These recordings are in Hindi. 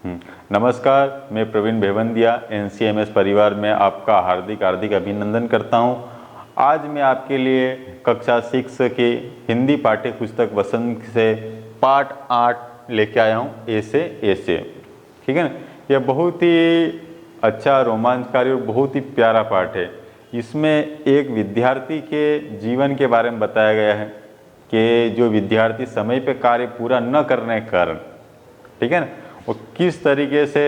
नमस्कार, मैं प्रवीण भेवंदिया एनसीएमएस परिवार में आपका हार्दिक हार्दिक अभिनंदन करता हूं। आज मैं आपके लिए कक्षा 6 की हिंदी पाठ्य पुस्तक वसंत से पाठ 8 लेके आया हूं, ऐसे। ठीक है ना। यह बहुत ही अच्छा, रोमांचकारी और बहुत ही प्यारा पाठ है। इसमें एक विद्यार्थी के जीवन के बारे में बताया गया है कि जो विद्यार्थी समय पे कार्य पूरा न करने के कारण, ठीक है ना, वो किस तरीके से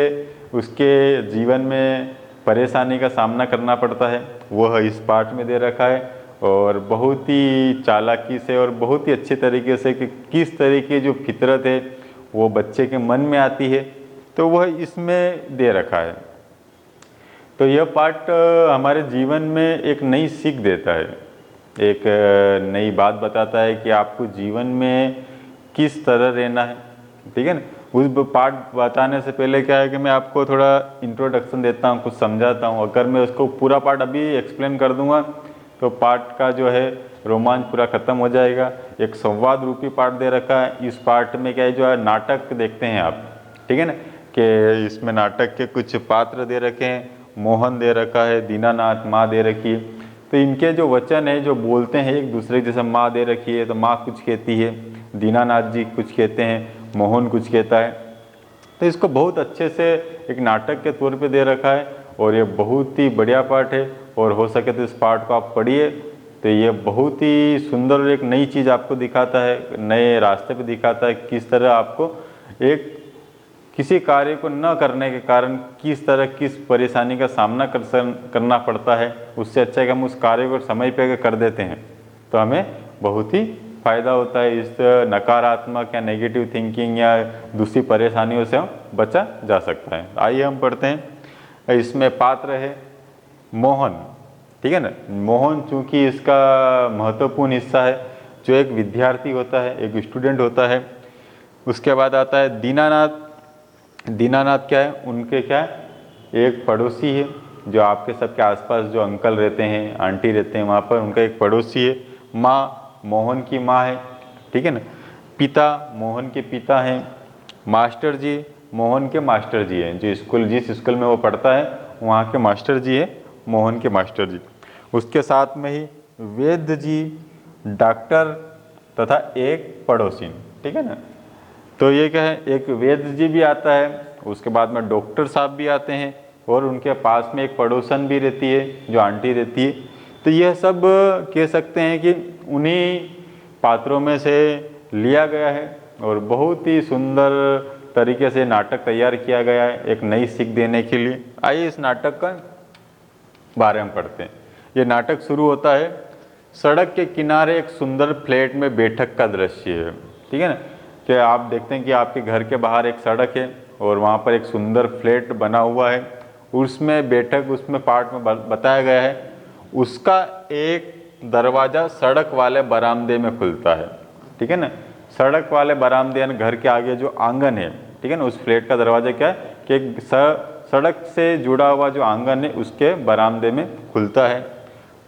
उसके जीवन में परेशानी का सामना करना पड़ता है, वह इस पाठ में दे रखा है। और बहुत ही चालाकी से और बहुत ही अच्छे तरीके से कि किस तरीके जो फितरत है वो बच्चे के मन में आती है, तो वह इसमें दे रखा है। तो यह पाठ हमारे जीवन में एक नई सीख देता है, एक नई बात बताता है कि आपको जीवन में किस तरह रहना है। ठीक है ना। उस पार्ट बताने से पहले क्या है कि मैं आपको थोड़ा इंट्रोडक्शन देता हूँ, कुछ समझाता हूँ। अगर मैं उसको पूरा पार्ट अभी एक्सप्लेन कर दूंगा तो पार्ट का जो है रोमांच पूरा ख़त्म हो जाएगा। एक संवाद रूपी पार्ट दे रखा है। इस पार्ट में क्या है, जो है नाटक देखते हैं आप, ठीक है ना, कि इसमें नाटक के कुछ पात्र दे रखे हैं। मोहन दे रखा है, दीनानाथ, माँ दे रखी है। तो इनके जो वचन है, जो बोलते हैं एक दूसरे, जैसे माँ दे रखी है तो माँ कुछ कहती है, दीनानाथ जी कुछ कहते हैं, मोहन कुछ कहता है। तो इसको बहुत अच्छे से एक नाटक के तौर पे दे रखा है और ये बहुत ही बढ़िया पाठ है। और हो सके तो इस पाठ को आप पढ़िए, तो ये बहुत ही सुंदर और एक नई चीज़ आपको दिखाता है, नए रास्ते पे दिखाता है किस तरह आपको एक किसी कार्य को न करने के कारण किस तरह किस परेशानी का सामना करना पड़ता है। उससे अच्छा है कि हम उस कार्य को समय पे कर देते हैं तो हमें बहुत ही फ़ायदा होता है। इस नकारात्मक या नेगेटिव थिंकिंग या दूसरी परेशानियों से हम बचा जा सकता है। आइए हम पढ़ते हैं। इसमें पात्र है मोहन, ठीक है ना। मोहन चूँकि इसका महत्वपूर्ण हिस्सा है, जो एक विद्यार्थी होता है, एक स्टूडेंट होता है। उसके बाद आता है दीनानाथ। दीनानाथ क्या है, उनके क्या है, एक पड़ोसी है, जो आपके सबके आसपास जो अंकल रहते हैं, आंटी रहते हैं, वहाँ पर उनका एक पड़ोसी है। माँ मोहन की माँ है, ठीक है ना। पिता मोहन के पिता हैं। मास्टर जी मोहन के मास्टर जी हैं, जो जिस स्कूल में वो पढ़ता है वहाँ के मास्टर जी हैं, मोहन के मास्टर जी। उसके साथ में ही वैद्य जी, डॉक्टर तथा एक पड़ोसी, ठीक है ना। तो ये क्या है, एक वैद्य जी भी आता है, उसके बाद में डॉक्टर साहब भी आते हैं और उनके पास में एक पड़ोसन भी रहती है, जो आंटी रहती है। तो यह सब कह सकते हैं कि उन्हीं पात्रों में से लिया गया है और बहुत ही सुंदर तरीके से नाटक तैयार किया गया है, एक नई सीख देने के लिए। आइए इस नाटक का बारे में पढ़ते हैं। ये नाटक शुरू होता है, सड़क के किनारे एक सुंदर फ्लैट में बैठक का दृश्य है, ठीक है ना। कि आप देखते हैं कि आपके घर के बाहर एक सड़क है और वहाँ पर एक सुंदर फ्लैट बना हुआ है, उसमें बैठक, उसमें पार्ट में बताया गया है। उसका एक दरवाज़ा सड़क वाले बरामदे में खुलता है, ठीक है ना। सड़क वाले बरामदे यानी घर के आगे जो आंगन है, ठीक है ना, उस फ्लैट का दरवाज़ा क्या है कि एक सड़क से जुड़ा हुआ जो आंगन है उसके बरामदे में खुलता है।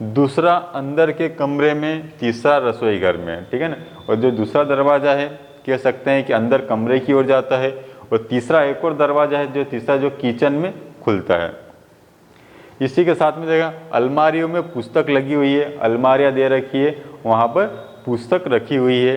दूसरा अंदर के कमरे में, तीसरा रसोई घर में, ठीक है ना। और जो दूसरा दरवाज़ा है, कह सकते हैं कि अंदर कमरे की ओर जाता है। और तीसरा एक और दरवाज़ा है, जो तीसरा जो किचन में खुलता है। इसी के साथ में देखा, अलमारियों में पुस्तक लगी हुई है, अलमारियाँ दे रखी है, वहाँ पर पुस्तक रखी हुई है।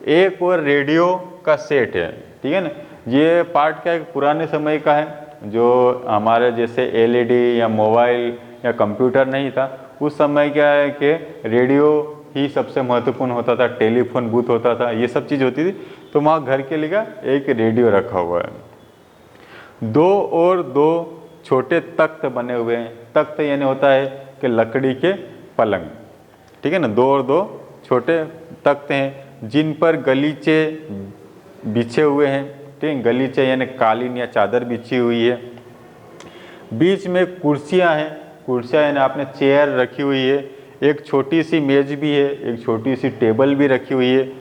एक और रेडियो का सेट है, ठीक है ना। ये पार्ट क्या है, पुराने समय का है, जो हमारे जैसे एलईडी या मोबाइल या कंप्यूटर नहीं था। उस समय क्या है कि रेडियो ही सबसे महत्वपूर्ण होता था, टेलीफोन बूथ होता था, ये सब चीज़ होती थी। तो वहाँ घर के लिए एक रेडियो रखा हुआ है। दो और दो छोटे तख्त बने हुए हैं। तख्त यानी होता है कि लकड़ी के पलंग, ठीक है ना। दो और दो छोटे तख्त हैं जिन पर गलीचे बिछे हुए हैं, ठीक है। गलीचे यानी कालीन या चादर बिछी हुई है। बीच में कुर्सियां हैं, कुर्सियां यानी आपने चेयर रखी हुई है। एक छोटी सी मेज भी है, एक छोटी सी टेबल भी रखी हुई है।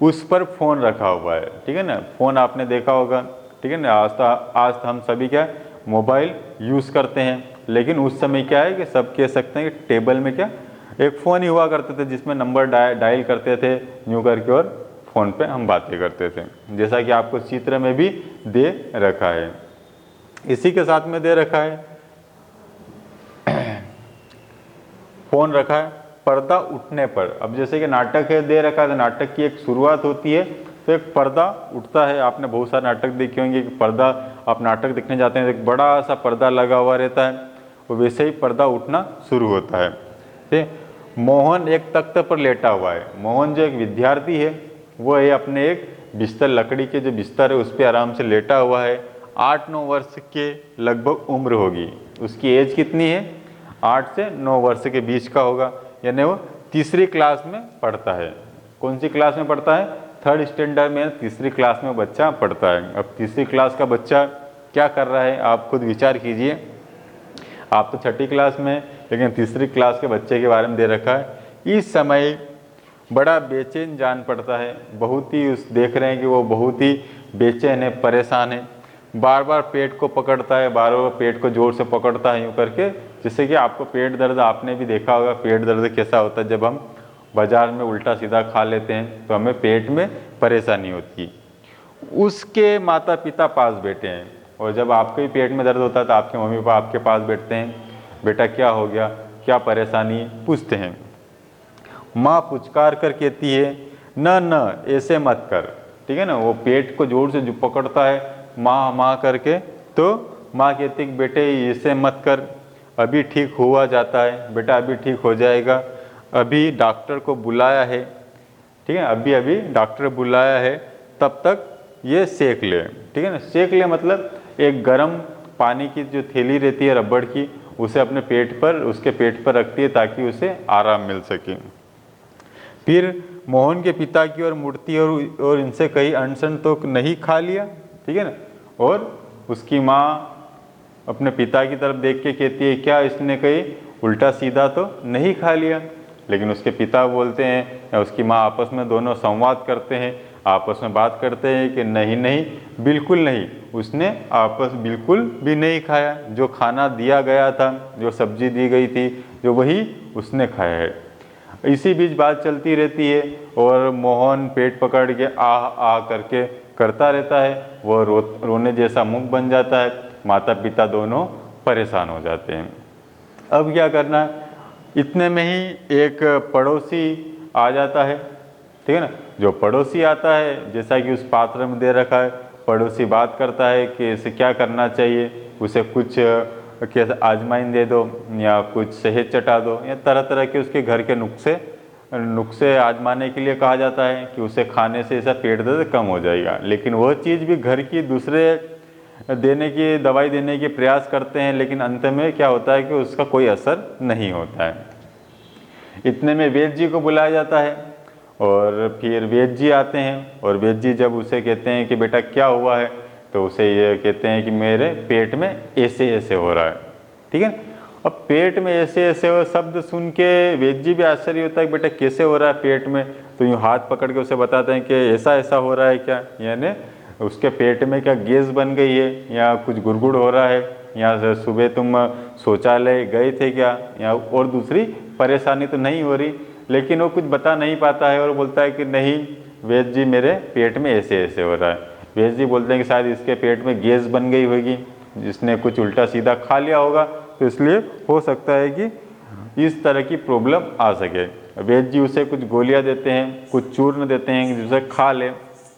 उस पर फ़ोन रखा हुआ है, ठीक है ना। फ़ोन आपने देखा होगा, ठीक है ना। आज तो हम सभी क्या मोबाइल यूज़ करते हैं, लेकिन उस समय क्या है कि सब कह सकते हैं कि टेबल में क्या एक फ़ोन ही हुआ करते थे, जिसमें नंबर डायल करते थे यूँ करके और फ़ोन पे हम बातें करते थे, जैसा कि आपको चित्र में भी दे रखा है। इसी के साथ में दे रखा है फोन रखा है पर्दा उठने पर। अब जैसे कि नाटक है दे रखा है तो नाटक की एक शुरुआत होती है तो एक पर्दा उठता है। आपने बहुत सारे नाटक देखे होंगे कि पर्दा, आप नाटक देखने जाते हैं तो एक बड़ा सा पर्दा लगा हुआ रहता है, तो वैसे ही पर्दा उठना शुरू होता है। ठीक, मोहन एक तख्त पर लेटा हुआ है। मोहन जो एक विद्यार्थी है वो है अपने एक बिस्तर, लकड़ी के जो बिस्तर है उस पर आराम से लेटा हुआ है। 8-9 वर्ष के लगभग उम्र होगी। उसकी एज कितनी है? 8 से 9 वर्ष के बीच का होगा, यानी वो तीसरी क्लास में पढ़ता है। कौन सी क्लास में पढ़ता है? 3rd स्टैंडर्ड में, तीसरी क्लास में बच्चा पढ़ता है। अब तीसरी क्लास का बच्चा क्या कर रहा है आप खुद विचार कीजिए। आप तो 6ठी क्लास में, लेकिन तीसरी क्लास के बच्चे के बारे में दे रखा है। इस समय बड़ा बेचैन जान पड़ता है, बहुत ही उस देख रहे हैं कि वो बहुत ही बेचैन है, परेशान है। बार बार पेट को पकड़ता है, बार बार पेट को जोर से पकड़ता है यूँ करके, जिससे कि आपको पेट दर्द, आपने भी देखा होगा पेट दर्द कैसा होता है। जब हम बाजार में उल्टा सीधा खा लेते हैं तो हमें पेट में परेशानी होती है। उसके माता पिता पास बैठे हैं, और जब आपके भी पेट में दर्द होता है तो आपके मम्मी पापा आपके पास बैठते हैं, बेटा क्या हो गया, क्या परेशानी, पूछते हैं। माँ पुचकार कर कहती है न न ऐसे मत कर। ठीक है ना, वो पेट को जोर से जो पकड़ता है माँ माँ करके, तो माँ कहती है बेटे ऐसे मत कर, अभी ठीक हुआ जाता है, बेटा अभी ठीक हो जाएगा, अभी डॉक्टर को बुलाया है। ठीक है, अभी अभी डॉक्टर बुलाया है, तब तक ये सेक ले। ठीक है ना, सेक ले मतलब एक गर्म पानी की जो थैली रहती है रबड़ की, उसे अपने पेट पर, उसके पेट पर रखती है ताकि उसे आराम मिल सके। फिर मोहन के पिता की ओर मुड़ती है और इनसे कहीं अनशन तो नहीं खा लिया। ठीक है ना, और उसकी माँ अपने पिता की तरफ देख के कहती है क्या इसने कहीं उल्टा सीधा तो नहीं खा लिया। लेकिन उसके पिता बोलते हैं, या उसकी माँ आपस में दोनों संवाद करते हैं, आपस में बात करते हैं कि नहीं नहीं बिल्कुल नहीं, उसने आपस बिल्कुल भी नहीं खाया। जो खाना दिया गया था, जो सब्जी दी गई थी, जो वही उसने खाया है। इसी बीच बात चलती रहती है और मोहन पेट पकड़ के आ करके करता रहता है। वो रोने जैसा मुख बन जाता है। माता पिता दोनों परेशान हो जाते हैं। अब क्या करना है? इतने में ही एक पड़ोसी आ जाता है। ठीक है ना, जो पड़ोसी आता है जैसा कि उस पात्र में दे रखा है, पड़ोसी बात करता है कि इसे क्या करना चाहिए, उसे कुछ कैसे आजमाइन दे दो या कुछ शहद चटा दो, या तरह तरह के उसके घर के नुस्खे आजमाने के लिए कहा जाता है कि उसे खाने से ऐसा पेट दर्द कम हो जाएगा। लेकिन वह चीज़ भी घर की दूसरे देने की दवाई देने के प्रयास करते हैं, लेकिन अंत में क्या होता है कि उसका कोई असर नहीं होता है। इतने में वैद्य जी को बुलाया जाता है और फिर वैद्य जी आते हैं, और वैद्य जी जब उसे कहते हैं कि बेटा क्या हुआ है, तो उसे ये कहते हैं कि मेरे पेट में ऐसे ऐसे हो रहा है। ठीक है, अब पेट में ऐसे ऐसे हो शब्द सुन के वैद्य जी भी आश्चर्य होता है कि बेटा कैसे हो रहा है पेट में, तो यूँ हाथ पकड़ के उसे बताते हैं कि ऐसा ऐसा हो रहा है क्या, यानी उसके पेट में क्या गैस बन गई है, या कुछ गुड़गुड़ हो रहा है, या सुबह तुम शौचालय गए थे क्या, या और दूसरी परेशानी तो नहीं हो रही। लेकिन वो कुछ बता नहीं पाता है और बोलता है कि नहीं वैद्य जी मेरे पेट में ऐसे ऐसे हो रहा है। वैद्य जी बोलते हैं कि शायद इसके पेट में गैस बन गई होगी, जिसने कुछ उल्टा सीधा खा लिया होगा, तो इसलिए हो सकता है कि इस तरह की प्रॉब्लम आ सके। वैद्य जी उसे कुछ गोलियां देते हैं, कुछ चूर्ण देते हैं जिसे खा ले,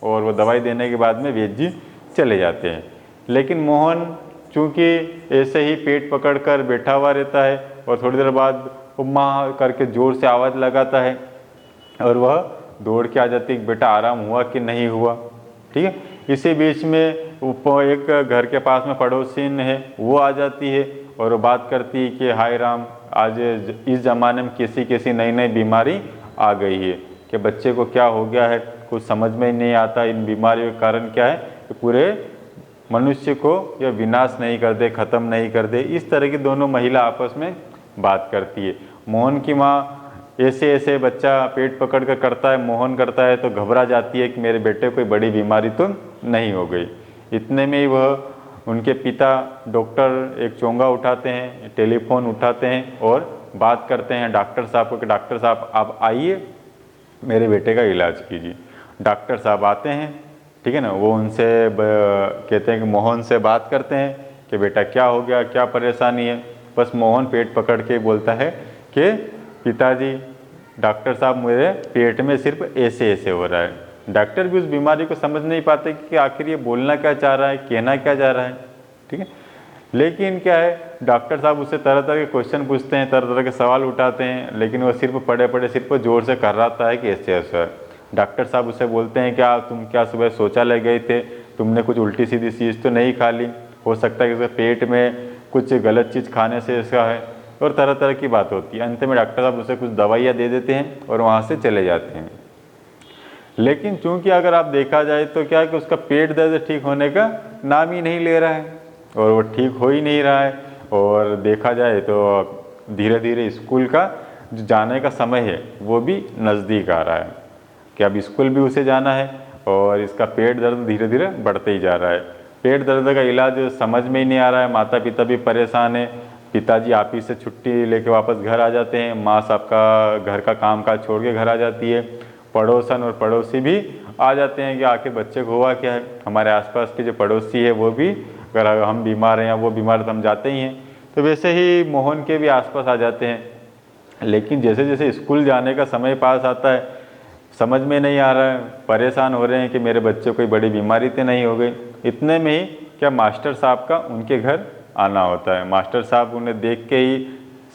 और वो दवाई देने के बाद में वैद्य जी चले जाते हैं। लेकिन मोहन चूँकि ऐसे ही पेट पकड़ कर बैठा हुआ रहता है, और थोड़ी देर बाद माँ करके ज़ोर से आवाज़ लगाता है, और वह दौड़ के आ जाती है कि बेटा आराम हुआ कि नहीं हुआ। ठीक है, इसी बीच में एक घर के पास में पड़ोसिन है, वो आ जाती है और वो बात करती है कि हाय राम, आज इस ज़माने में कैसी कैसी नई नई बीमारी आ गई है, कि बच्चे को क्या हो गया है कुछ समझ में ही नहीं आता। इन बीमारियों का कारण क्या है कि पूरे मनुष्य को यह विनाश नहीं कर दे, ख़त्म नहीं कर दे। इस तरह की दोनों महिला आपस में बात करती है। मोहन की माँ ऐसे ऐसे बच्चा पेट पकड़ कर करता है, मोहन करता है, तो घबरा जाती है कि मेरे बेटे को कोई बड़ी बीमारी तो नहीं हो गई। इतने में ही वह उनके पिता डॉक्टर एक चोंगा उठाते हैं, टेलीफोन उठाते हैं और बात करते हैं डॉक्टर साहब को कि डॉक्टर साहब आप आइए, मेरे बेटे का इलाज कीजिए। डॉक्टर साहब आते हैं। ठीक है ना, वो उनसे कहते हैं कि मोहन से बात करते हैं कि बेटा क्या हो गया, क्या परेशानी है। बस मोहन पेट पकड़ के बोलता है कि पिताजी, डॉक्टर साहब मेरे पेट में सिर्फ ऐसे ऐसे हो रहा है। डॉक्टर भी उस बीमारी को समझ नहीं पाते कि आखिर ये बोलना क्या चाह रहा है, कहना क्या चाह रहा है। ठीक है, लेकिन क्या है, डॉक्टर साहब उससे तरह तरह के क्वेश्चन पूछते हैं, तरह तरह के सवाल उठाते हैं, लेकिन वो सिर्फ पड़े पड़े सिर्फ जोर से कर्राता है कि ऐसे ऐसा है। डॉक्टर साहब उससे बोलते हैं क्या तुम क्या सुबह शौचालय गए थे, तुमने कुछ उल्टी सीधी चीज़ तो नहीं खा ली, हो सकता है कि उसके पेट में कुछ गलत चीज़ खाने से इसका है, और तरह तरह की बात होती है। अंत में डॉक्टर साहब उसे कुछ दवाइयाँ दे देते हैं और वहाँ से चले जाते हैं। लेकिन चूंकि अगर आप देखा जाए तो क्या है कि उसका पेट दर्द ठीक होने का नाम ही नहीं ले रहा है और वो ठीक हो ही नहीं रहा है। और देखा जाए तो धीरे धीरे स्कूल का जो जाने का समय है वो भी नज़दीक आ रहा है कि अब स्कूल भी उसे जाना है और इसका पेट दर्द धीरे धीरे बढ़ते ही जा रहा है। पेट दर्द का इलाज समझ में ही नहीं आ रहा है, माता पिता भी परेशान है। पिताजी ऑफिस से छुट्टी लेके वापस घर आ जाते हैं, माँ साहब का घर का काम काज छोड़ के घर आ जाती है, पड़ोसन और पड़ोसी भी आ जाते हैं कि आखिर बच्चे को हुआ क्या है। हमारे आसपास के जो पड़ोसी है वो भी, अगर हम बीमार हैं या वो बीमार तो हम जाते ही हैं, तो वैसे ही मोहन के भी आसपास आ जाते हैं। लेकिन जैसे जैसे स्कूल जाने का समय पास आता है, समझ में नहीं आ रहा है, परेशान हो रहे हैं कि मेरे बच्चे को कोई बड़ी बीमारी तो नहीं हो गई। इतने में ही क्या मास्टर साहब का उनके घर आना होता है। मास्टर साहब उन्हें देख के ही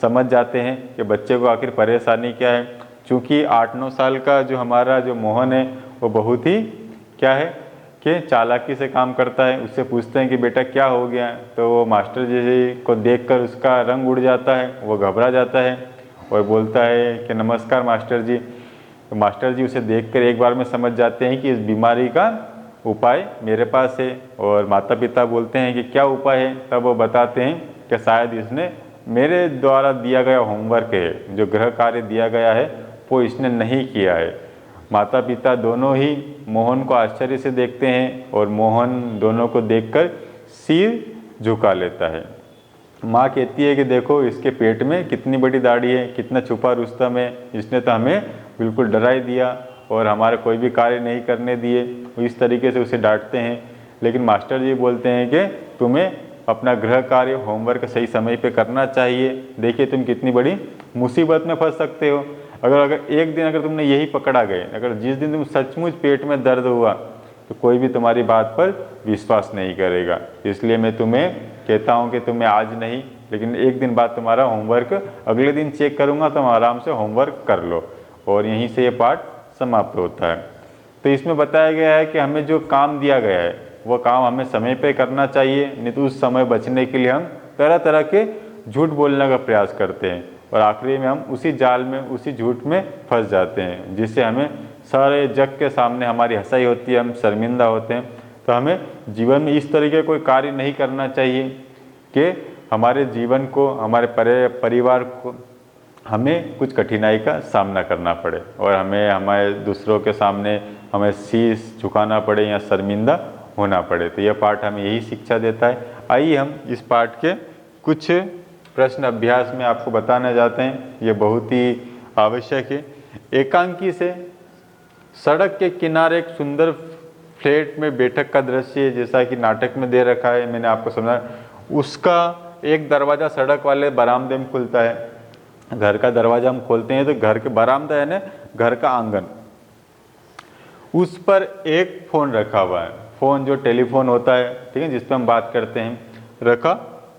समझ जाते हैं कि बच्चे को आखिर परेशानी क्या है। चूँकि 8-9 साल का जो हमारा जो मोहन है वो बहुत ही क्या है कि चालाकी से काम करता है। उससे पूछते हैं कि बेटा क्या हो गया, तो वो मास्टर जी को देखकर उसका रंग उड़ जाता है, वो घबरा जाता है और बोलता है कि नमस्कार मास्टर जी। तो मास्टर जी उसे देखकर एक बार में समझ जाते हैं कि इस बीमारी का उपाय मेरे पास है। और माता पिता बोलते हैं कि क्या उपाय है, तब वो बताते हैं कि शायद इसने मेरे द्वारा दिया गया होमवर्क है, जो गृह कार्य दिया गया है वो इसने नहीं किया है। माता पिता दोनों ही मोहन को आश्चर्य से देखते हैं और मोहन दोनों को देखकर सिर झुका लेता है। माँ कहती है कि देखो इसके पेट में कितनी बड़ी दाढ़ी है, कितना छुपा रुस्तम है, इसने तो हमें बिल्कुल डरा ही दिया और हमारे कोई भी कार्य नहीं करने दिए। इस तरीके से उसे डांटते हैं। लेकिन मास्टर जी बोलते हैं कि तुम्हें अपना गृह कार्य होमवर्क सही समय पे करना चाहिए। देखिए तुम कितनी बड़ी मुसीबत में फंस सकते हो। अगर एक दिन अगर तुमने यही पकड़ा गए, अगर जिस दिन तुम सचमुच पेट में दर्द हुआ तो कोई भी तुम्हारी बात पर विश्वास नहीं करेगा। इसलिए मैं तुम्हें कहता हूँ कि तुम्हें आज नहीं लेकिन एक दिन बाद तुम्हारा होमवर्क अगले दिन चेक करूँगा, तुम आराम से होमवर्क कर लो। और यहीं से ये पाठ समाप्त होता है। तो इसमें बताया गया है कि हमें जो काम दिया गया है वो काम हमें समय पे करना चाहिए, नहीं तो उस समय बचने के लिए हम तरह तरह के झूठ बोलने का प्रयास करते हैं और आखिरी में हम उसी जाल में, उसी झूठ में फंस जाते हैं, जिससे हमें सारे जग के सामने हमारी हंसाई होती है, हम शर्मिंदा होते हैं। तो हमें जीवन में इस तरीके कोई कार्य नहीं करना चाहिए कि हमारे जीवन को, हमारे परिवार को हमें कुछ कठिनाई का सामना करना पड़े और हमें हमारे दूसरों के सामने हमें शीश झुकाना पड़े या शर्मिंदा होना पड़े। तो यह पाठ हमें यही शिक्षा देता है। आइए हम इस पाठ के कुछ प्रश्न अभ्यास में आपको बताना चाहते हैं, ये बहुत ही आवश्यक है। एकांकी से सड़क के किनारे एक सुंदर फ्लैट में बैठक का दृश्य है, जैसा कि नाटक में दे रखा है, मैंने आपको समझा। उसका एक दरवाज़ा सड़क वाले बरामदे में खुलता है। घर का दरवाज़ा हम खोलते हैं तो घर के बरामदा है ना, घर का आंगन, उस पर एक फ़ोन रखा हुआ है। फ़ोन जो टेलीफोन होता है, ठीक है, जिस पर हम बात करते हैं, रखा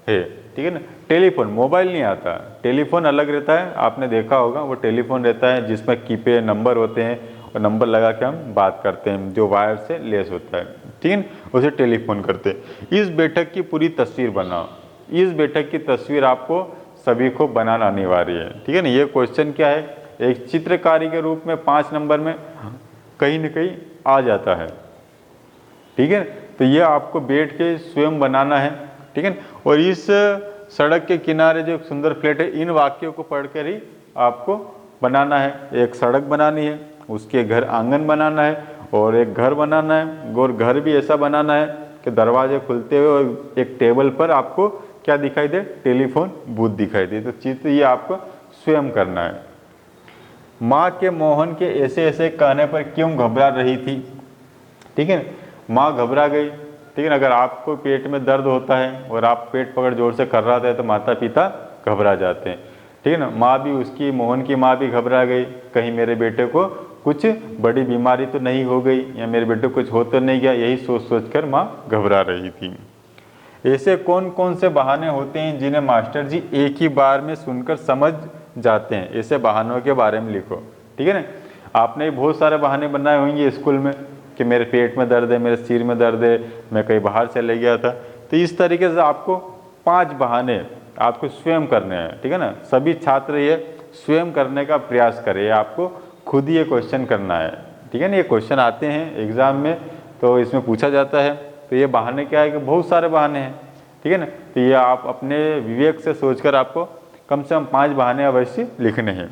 है, ठीक है ना। टेलीफोन, मोबाइल नहीं आता, टेलीफोन अलग रहता है, आपने देखा होगा। वो टेलीफोन रहता है जिसमें कीपैड नंबर होते हैं और नंबर लगा के हम बात करते हैं, जो वायर से लेस होता है, ठीक है, उसे टेलीफोन करते हैं। इस बैठक की पूरी तस्वीर बनाओ। इस बैठक की तस्वीर आपको सभी को बनाना अनिवार्य है, ठीक है ना। ये क्वेश्चन क्या है, एक चित्रकारी के रूप में 5 नंबर में कहीं न कहीं आ जाता है, ठीक है। तो ये आपको बैठ के स्वयं बनाना है, ठीक है। और इस सड़क के किनारे जो सुंदर फ्लैट है, इन वाक्यों को पढ़कर ही आपको बनाना है। एक सड़क बनानी है, उसके घर आंगन बनाना है और एक घर बनाना है। और घर भी ऐसा बनाना है कि दरवाजे खुलते हुए और एक टेबल पर आपको क्या दिखाई दे, टेलीफोन बूथ दिखाई दे। तो चित्र ये आपको स्वयं करना है। माँ के मोहन के ऐसे ऐसे कहने पर क्यों घबरा रही थी, ठीक है। माँ घबरा गई, ठीक ठीक है ना। अगर आपको पेट में दर्द होता है और आप पेट पकड़ जोर से कर्राते हैं तो माता पिता घबरा जाते हैं, ठीक है ना। माँ भी, उसकी मोहन की माँ भी घबरा गई, कहीं मेरे बेटे को कुछ बड़ी बीमारी तो नहीं हो गई या मेरे बेटे को कुछ हो तो नहीं गया, यही सोच सोच कर माँ घबरा रही थी। ऐसे कौन कौन से बहाने होते हैं जिन्हें मास्टर जी एक ही बार में सुनकर समझ जाते हैं? ऐसे बहानों के बारे में लिखो, ठीक है ना। आपने बहुत सारे बहाने बनाए होंगे स्कूल में कि मेरे पेट में दर्द है, मेरे सिर में दर्द है, मैं कहीं बाहर चले गया था। तो इस तरीके से आपको 5 बहाने आपको स्वयं करने हैं, ठीक है ना। सभी छात्र ये स्वयं करने का प्रयास करें, आपको खुद ही ये क्वेश्चन करना है, ठीक है ना। ये क्वेश्चन आते हैं एग्जाम में तो इसमें पूछा जाता है। तो ये बहाने क्या है कि बहुत सारे बहाने हैं, ठीक है ना। तो ये आप अपने विवेक से सोचकर आपको कम से कम 5 बहाने अवश्य लिखने हैं।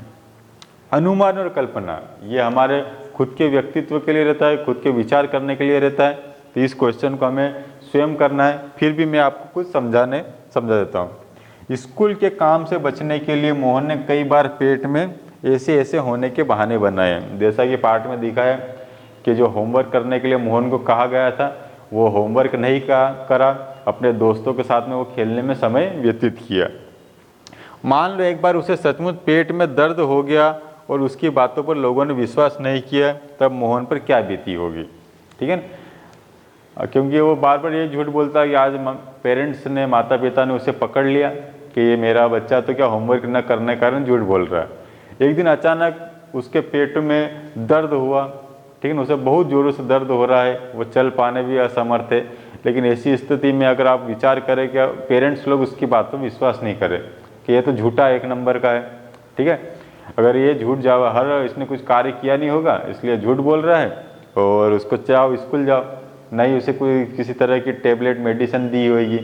अनुमान और कल्पना, ये हमारे खुद के व्यक्तित्व के लिए रहता है, खुद के विचार करने के लिए रहता है। तो इस क्वेश्चन को हमें स्वयं करना है। फिर भी मैं आपको कुछ समझा देता हूँ। स्कूल के काम से बचने के लिए मोहन ने कई बार पेट में ऐसे होने के बहाने बनाए हैं। जैसा कि पाठ में दिखा है कि जो होमवर्क करने के लिए मोहन को कहा गया था वो होमवर्क नहीं करा, अपने दोस्तों के साथ में वो खेलने में समय व्यतीत किया। मान लो एक बार उसे सचमुच पेट में दर्द हो गया और उसकी बातों पर लोगों ने विश्वास नहीं किया, तब मोहन पर क्या बीती होगी, ठीक है ना। क्योंकि वो बार बार ये झूठ बोलता है कि आज पेरेंट्स ने, माता पिता ने उसे पकड़ लिया कि ये मेरा बच्चा तो क्या होमवर्क न करने के कारण झूठ बोल रहा है। एक दिन अचानक उसके पेट में दर्द हुआ, ठीक है ना, उसे बहुत ज़ोरों से दर्द हो रहा है, वो चल पाने भी असमर्थ है। लेकिन ऐसी स्थिति में अगर आप विचार करें कि पेरेंट्स लोग उसकी बातों पर विश्वास नहीं करें कि ये तो झूठा 1 नंबर का है, ठीक है। अगर ये झूठ जावा, इसने कुछ कार्य किया नहीं होगा इसलिए झूठ बोल रहा है, और उसको चाहो स्कूल जाओ, नहीं उसे कोई किसी तरह की टेबलेट मेडिसिन दी होगी,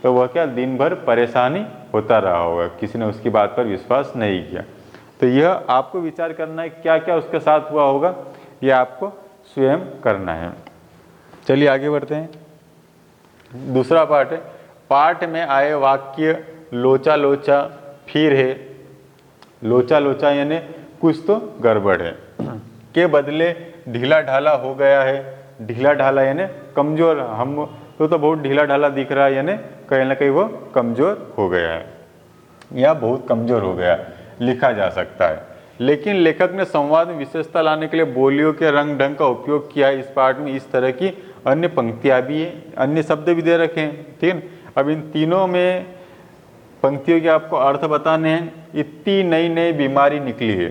तो वह क्या दिन भर परेशानी होता रहा होगा, किसी ने उसकी बात पर विश्वास नहीं किया। तो यह आपको विचार करना है क्या क्या उसके साथ हुआ होगा, ये आपको स्वयं करना है। चलिए आगे बढ़ते हैं। दूसरा पार्ट है, पाठ में आए वाक्य लोचा लोचा फिर है, लोचा लोचा यानी कुछ तो गड़बड़ है, के बदले ढीला ढाला हो गया है। ढीला ढाला यानी कमज़ोर, हम तो बहुत ढीला ढाला दिख रहा है, यानी कहीं ना कहीं वो कमज़ोर हो गया है या बहुत कमज़ोर हो गया, लिखा जा सकता है। लेकिन लेखक ने संवाद में विशेषता लाने के लिए बोलियों के रंग ढंग का उपयोग किया है। इस पाठ में इस तरह की अन्य पंक्तियाँ भी हैं, अन्य शब्द भी दे रखे हैं, ठीक है। अब इन तीनों में पंक्तियों के आपको अर्थ बताने हैं। इतनी नई नई बीमारी निकली है,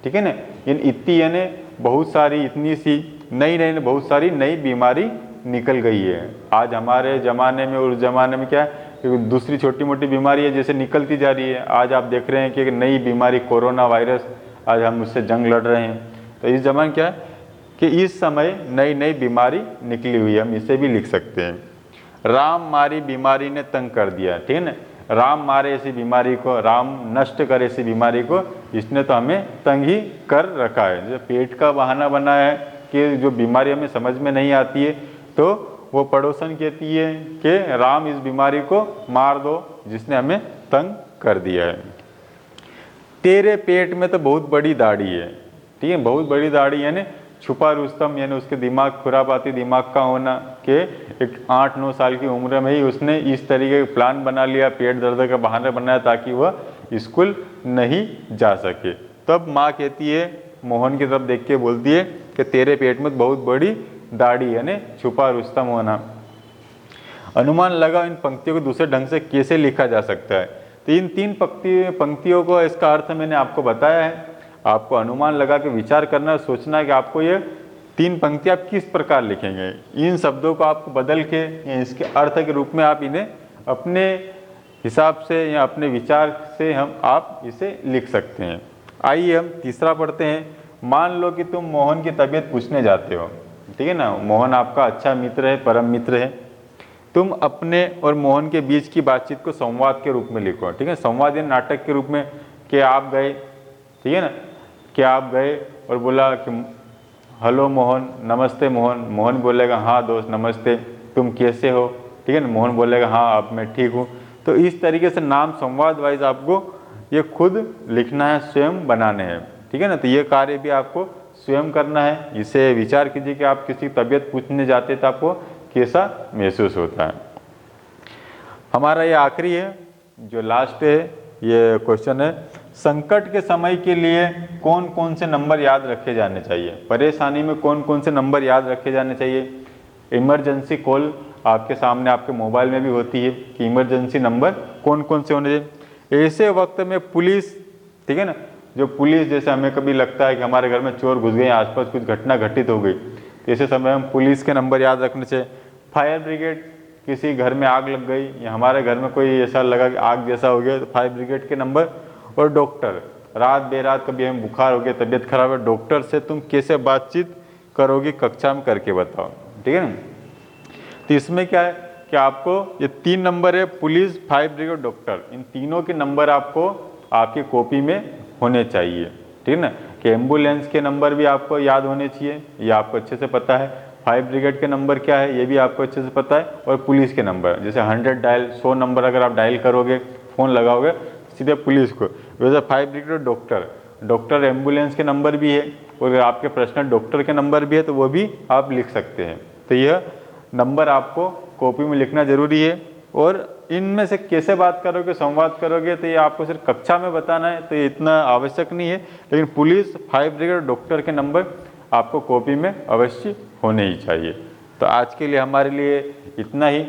ठीक है ना। इन इतनी यानी बहुत सारी, इतनी सी, नई नई बहुत सारी नई बीमारी निकल गई है। आज हमारे ज़माने में और उस ज़माने में क्या है, दूसरी छोटी मोटी बीमारी है जैसे निकलती जा रही है। आज आप देख रहे हैं कि एक नई बीमारी कोरोना वायरस, आज हम उससे जंग लड़ रहे हैं। तो इस ज़माने क्या है कि इस समय नई नई बीमारी निकली हुई है, हम इसे भी लिख सकते हैं। राम मारी बीमारी ने तंग कर दिया, ठीक है ना। राम मारे ऐसी बीमारी को, राम नष्ट करे ऐसी बीमारी को, इसने तो हमें तंग ही कर रखा है। जो पेट का बहाना बना है कि जो बीमारी हमें समझ में नहीं आती है, तो वो पड़ोसन कहती है कि राम इस बीमारी को मार दो जिसने हमें तंग कर दिया है। तेरे पेट में तो बहुत बड़ी दाढ़ी है, ठीक है। बहुत बड़ी दाढ़ी यानी छुपा रुस्तम, यानी उसके दिमाग, खुरापाती दिमाग का होना कि एक 8-9 साल की उम्र में ही उसने इस तरीके का प्लान बना लिया, पेट दर्द का बहाना बनाया ताकि वह स्कूल नहीं जा सके। तब माँ कहती है, मोहन की तरफ देख के बोलती है कि तेरे पेट में बहुत बड़ी दाढ़ी यानी छुपा रुस्तम होना। अनुमान लगा इन पंक्तियों को दूसरे ढंग से कैसे लिखा जा सकता है। तो इन 3 पंक्तियों को, इसका अर्थ मैंने आपको बताया है। आपको अनुमान लगा के विचार करना, सोचना है कि आपको ये 3 पंक्तियाँ आप किस प्रकार लिखेंगे। इन शब्दों को आपको बदल के या इसके अर्थ के रूप में आप इन्हें अपने हिसाब से या अपने विचार से आप इसे लिख सकते हैं। आइए हम तीसरा पढ़ते हैं। मान लो कि तुम मोहन की तबीयत पूछने जाते हो, ठीक है ना। मोहन आपका अच्छा मित्र है, परम मित्र है। तुम अपने और मोहन के बीच की बातचीत को संवाद के रूप में लिखो, ठीक है। संवाद या नाटक के रूप में कि आप गए, ठीक है ना, कि आप गए और बोला कि हेलो मोहन, नमस्ते मोहन। मोहन बोलेगा हाँ दोस्त नमस्ते, तुम कैसे हो, ठीक है ना। मोहन बोलेगा हाँ अब मैं ठीक हूँ। तो इस तरीके से नाम संवाद वाइज आपको ये खुद लिखना है, स्वयं बनाने हैं, ठीक है ना। तो ये कार्य भी आपको स्वयं करना है। इसे विचार कीजिए कि आप किसी तबीयत पूछने जाते तो आपको कैसा महसूस होता है। हमारा ये आखिरी है, जो लास्ट है, ये क्वेश्चन है, संकट के समय के लिए कौन कौन से नंबर याद रखे जाने चाहिए। परेशानी में कौन कौन से नंबर याद रखे जाने चाहिए। इमरजेंसी कॉल आपके सामने आपके मोबाइल में भी होती है कि इमरजेंसी नंबर कौन कौन से होने चाहिए। ऐसे वक्त में पुलिस, ठीक है ना, जो पुलिस, जैसे हमें कभी लगता है कि हमारे घर में चोर घुस गए, आसपास कुछ घटना घटित हो गई, ऐसे समय हम पुलिस के नंबर याद रखने चाहिए। फायर ब्रिगेड, किसी घर में आग लग गई या हमारे घर में कोई ऐसा लगा कि आग जैसा हो गया, तो फायर ब्रिगेड के नंबर। और डॉक्टर, रात बेरात कभी हमें बुखार हो गया, तबीयत खराब है, डॉक्टर से तुम कैसे बातचीत करोगे कक्षा में करके बताओ, ठीक है ना। तो इसमें क्या है कि आपको ये 3 नंबर है, पुलिस, फायर ब्रिगेड, डॉक्टर, इन तीनों के नंबर आपको आपकी कॉपी में होने चाहिए, ठीक है ना। कि एम्बुलेंस के नंबर भी आपको याद होने चाहिए, ये आपको अच्छे से पता है। फायर ब्रिगेड के नंबर क्या है ये भी आपको अच्छे से पता है। और पुलिस के नंबर, जैसे 100 डायल, 100 नंबर अगर आप डायल करोगे, फ़ोन लगाओगे सीधे पुलिस को, वैसे फायर ब्रिगेड, डॉक्टर, एम्बुलेंस के नंबर भी है। और अगर आपके पर्सनल डॉक्टर के नंबर भी है तो वो भी आप लिख सकते हैं। तो यह नंबर आपको कॉपी में लिखना ज़रूरी है। और इनमें से कैसे बात करोगे, संवाद करोगे, तो ये आपको सिर्फ कक्षा में बताना है, तो ये इतना आवश्यक नहीं है। लेकिन पुलिस, फायर ब्रिगेड, डॉक्टर के नंबर आपको कॉपी में अवश्य होने ही चाहिए। तो आज के लिए हमारे लिए इतना ही,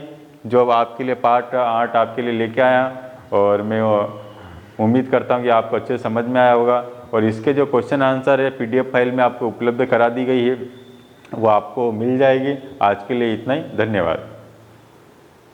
जो अब आपके लिए पार्ट 8 आपके लिए लेके आया। और मैं उम्मीद करता हूँ कि आपको अच्छे समझ में आया होगा। और इसके जो क्वेश्चन आंसर है PDF फाइल में आपको उपलब्ध करा दी गई है, वो आपको मिल जाएगी। आज के लिए इतना ही, धन्यवाद।